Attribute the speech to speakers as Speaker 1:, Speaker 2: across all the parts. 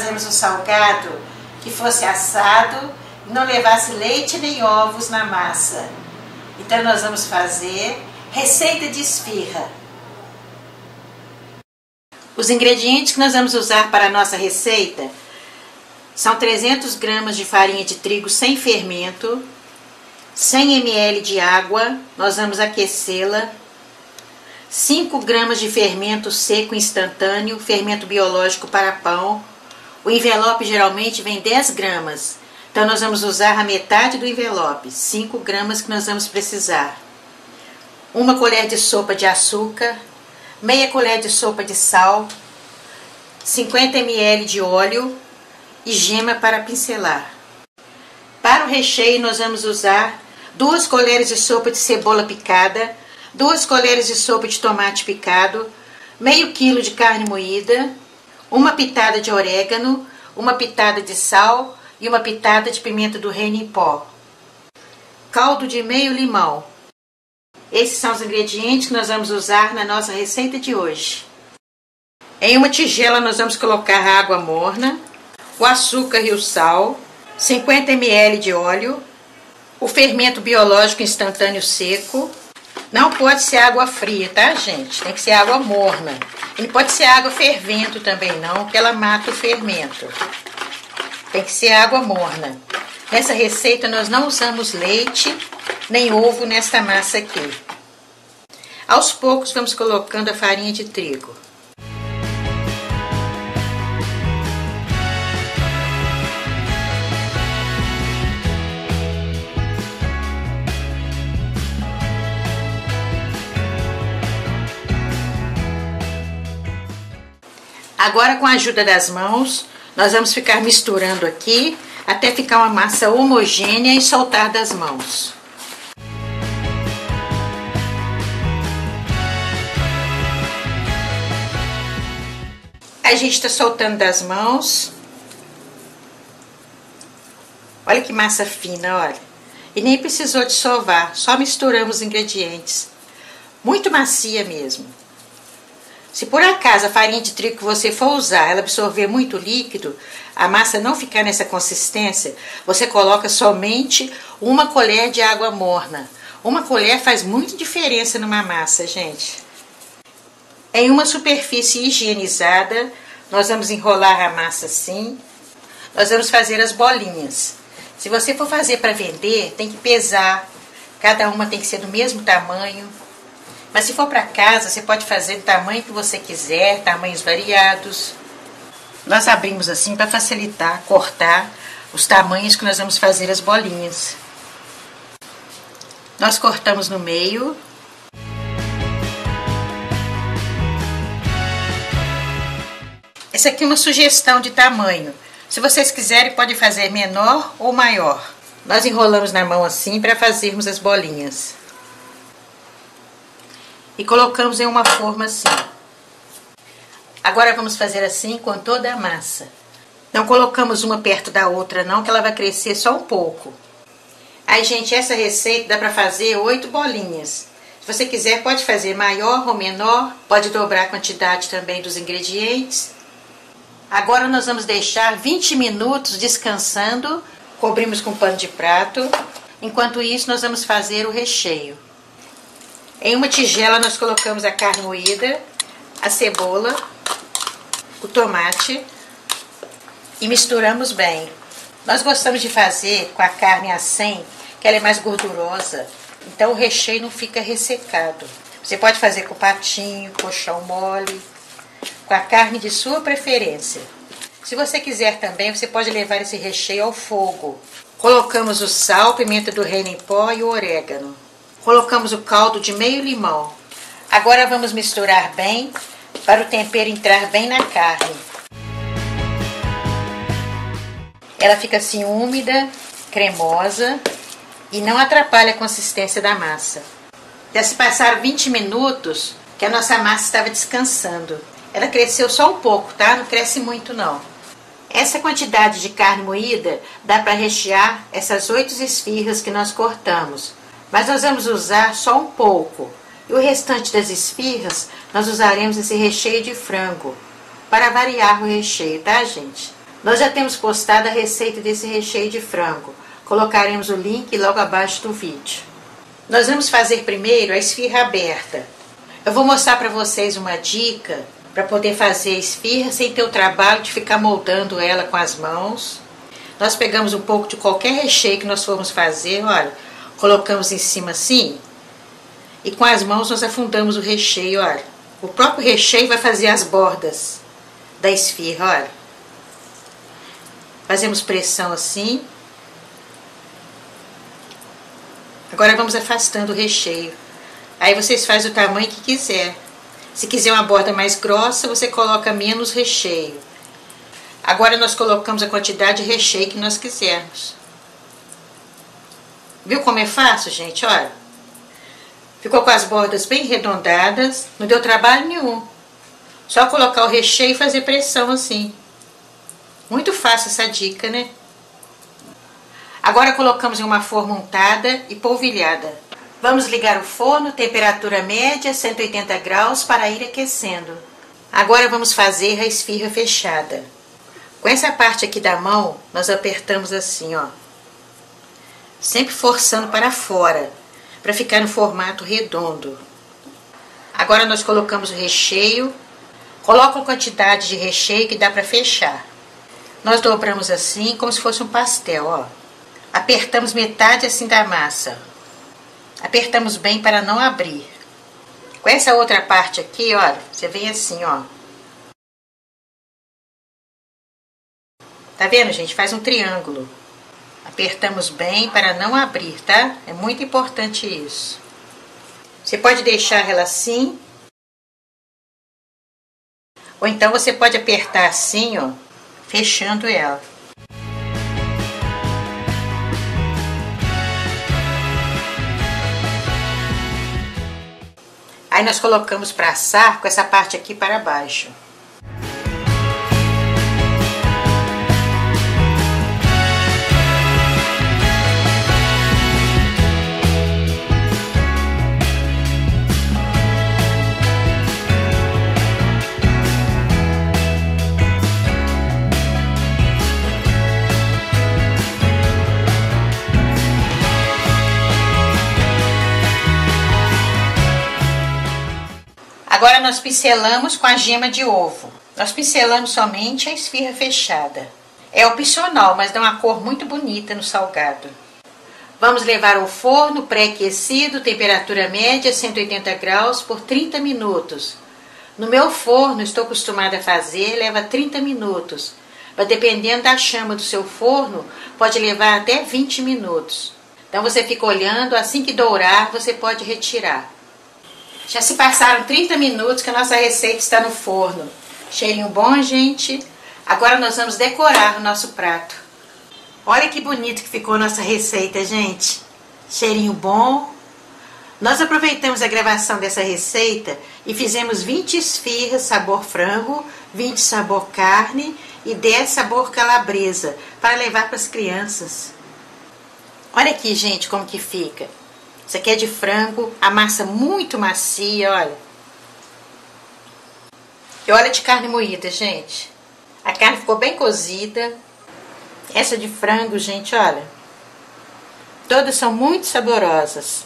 Speaker 1: fazermos um salgado que fosse assado e não levasse leite nem ovos na massa. Então nós vamos fazer receita de esfirra. Os ingredientes que nós vamos usar para a nossa receita são 300 gramas de farinha de trigo sem fermento, 100 ml de água, nós vamos aquecê-la, 5 gramas de fermento seco instantâneo, fermento biológico para pão. O envelope geralmente vem 10 gramas, então nós vamos usar a metade do envelope, 5 gramas que nós vamos precisar. 1 colher de sopa de açúcar, meia colher de sopa de sal, 50 ml de óleo e gema para pincelar. Para o recheio nós vamos usar 2 colheres de sopa de cebola picada, 2 colheres de sopa de tomate picado, meio quilo de carne moída, uma pitada de orégano, uma pitada de sal e uma pitada de pimenta do reino em pó. Caldo de meio limão. Esses são os ingredientes que nós vamos usar na nossa receita de hoje. Em uma tigela nós vamos colocar a água morna, o açúcar e o sal, 50 ml de óleo, o fermento biológico instantâneo seco. Não pode ser água fria, tá, gente? Tem que ser água morna. E não pode ser água fervendo também não, porque ela mata o fermento. Tem que ser água morna. Nessa receita nós não usamos leite nem ovo nesta massa aqui. Aos poucos vamos colocando a farinha de trigo. Agora, com a ajuda das mãos, nós vamos ficar misturando aqui até ficar uma massa homogênea e soltar das mãos. A gente está soltando das mãos. Olha que massa fina, olha. E nem precisou de sovar, só misturamos os ingredientes. Muito macia mesmo. Se por acaso a farinha de trigo que você for usar, ela absorver muito líquido, a massa não ficar nessa consistência, você coloca somente 1 colher de água morna. 1 colher faz muita diferença numa massa, gente. Em uma superfície higienizada, nós vamos enrolar a massa assim. Nós vamos fazer as bolinhas. Se você for fazer para vender, tem que pesar. Cada uma tem que ser do mesmo tamanho. Mas se for para casa, você pode fazer do tamanho que você quiser, tamanhos variados. Nós abrimos assim para facilitar, cortar os tamanhos que nós vamos fazer as bolinhas. Nós cortamos no meio. Essa aqui é uma sugestão de tamanho. Se vocês quiserem, pode fazer menor ou maior. Nós enrolamos na mão assim para fazermos as bolinhas. E colocamos em uma forma assim. Agora vamos fazer assim com toda a massa. Não colocamos uma perto da outra não, que ela vai crescer só um pouco. Aí, gente, essa receita dá para fazer 8 bolinhas. Se você quiser, pode fazer maior ou menor. Pode dobrar a quantidade também dos ingredientes. Agora nós vamos deixar 20 minutos descansando. Cobrimos com pano de prato. Enquanto isso, nós vamos fazer o recheio. Em uma tigela nós colocamos a carne moída, a cebola, o tomate e misturamos bem. Nós gostamos de fazer com a carne assim, que ela é mais gordurosa, então o recheio não fica ressecado. Você pode fazer com patinho, colchão mole, com a carne de sua preferência. Se você quiser também, você pode levar esse recheio ao fogo. Colocamos o sal, pimenta do reino em pó e o orégano. Colocamos o caldo de meio limão. Agora vamos misturar bem para o tempero entrar bem na carne. Ela fica assim úmida, cremosa e não atrapalha a consistência da massa. Já se passaram 20 minutos que a nossa massa estava descansando. Ela cresceu só um pouco, tá? Não cresce muito não. Essa quantidade de carne moída dá para rechear essas 8 esfirras que nós cortamos. Mas nós vamos usar só um pouco. E o restante das esfirras, nós usaremos esse recheio de frango. Para variar o recheio, tá, gente? Nós já temos postado a receita desse recheio de frango. Colocaremos o link logo abaixo do vídeo. Nós vamos fazer primeiro a esfirra aberta. Eu vou mostrar para vocês uma dica para poder fazer a esfirra sem ter o trabalho de ficar moldando ela com as mãos. Nós pegamos um pouco de qualquer recheio que nós formos fazer, olha, colocamos em cima assim e com as mãos nós afundamos o recheio, olha. O próprio recheio vai fazer as bordas da esfirra, olha. Fazemos pressão assim. Agora vamos afastando o recheio. Aí vocês fazem o tamanho que quiser. Se quiser uma borda mais grossa, você coloca menos recheio. Agora nós colocamos a quantidade de recheio que nós quisermos. Viu como é fácil, gente? Olha. Ficou com as bordas bem arredondadas. Não deu trabalho nenhum. Só colocar o recheio e fazer pressão assim. Muito fácil essa dica, né? Agora colocamos em uma forma untada e polvilhada. Vamos ligar o forno, temperatura média, 180 graus, para ir aquecendo. Agora vamos fazer a esfirra fechada. Com essa parte aqui da mão, nós apertamos assim, ó. Sempre forçando para fora, para ficar no formato redondo. Agora nós colocamos o recheio. Coloca a quantidade de recheio que dá para fechar. Nós dobramos assim, como se fosse um pastel, ó. Apertamos metade assim da massa. Apertamos bem para não abrir. Com essa outra parte aqui, olha, você vem assim, ó. Tá vendo, gente? Faz um triângulo. Apertamos bem para não abrir, tá? É muito importante isso. Você pode deixar ela assim. Ou então você pode apertar assim, ó, fechando ela. Aí nós colocamos para assar com essa parte aqui para baixo. Agora nós pincelamos com a gema de ovo. Nós pincelamos somente a esfirra fechada. É opcional, mas dá uma cor muito bonita no salgado. Vamos levar ao forno pré-aquecido, temperatura média, 180 graus, por 30 minutos. No meu forno, estou acostumada a fazer, leva 30 minutos. Mas dependendo da chama do seu forno, pode levar até 20 minutos. Então você fica olhando, assim que dourar, você pode retirar. Já se passaram 30 minutos que a nossa receita está no forno. Cheirinho bom, gente. Agora nós vamos decorar o nosso prato. Olha que bonito que ficou a nossa receita, gente. Cheirinho bom. Nós aproveitamos a gravação dessa receita e fizemos 20 esfirras sabor frango, 20 sabor carne e 10 sabor calabresa para levar para as crianças. Olha aqui, gente, como que fica. Isso aqui é de frango, a massa muito macia, olha. E olha de carne moída, gente. A carne ficou bem cozida. Essa de frango, gente, olha. Todas são muito saborosas.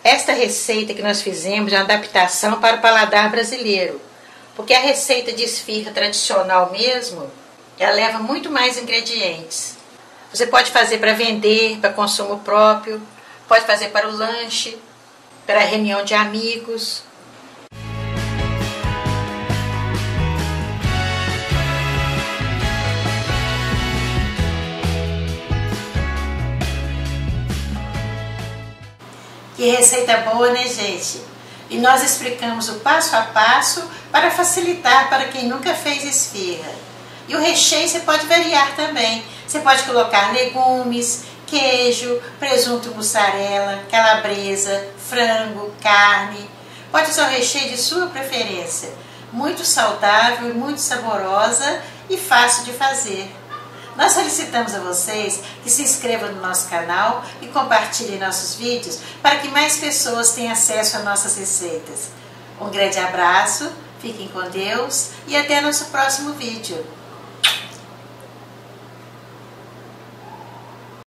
Speaker 1: Esta receita que nós fizemos é uma adaptação para o paladar brasileiro. Porque a receita de esfirra tradicional mesmo, ela leva muito mais ingredientes. Você pode fazer para vender, para consumo próprio. Pode fazer para o lanche, para a reunião de amigos. Que receita boa, né, gente? E nós explicamos o passo a passo para facilitar para quem nunca fez esfirra. E o recheio você pode variar também. Você pode colocar legumes, queijo, presunto, mussarela, calabresa, frango, carne. Pode ser o recheio de sua preferência. Muito saudável, muito saborosa e fácil de fazer. Nós solicitamos a vocês que se inscrevam no nosso canal e compartilhem nossos vídeos para que mais pessoas tenham acesso a nossas receitas. Um grande abraço, fiquem com Deus e até nosso próximo vídeo.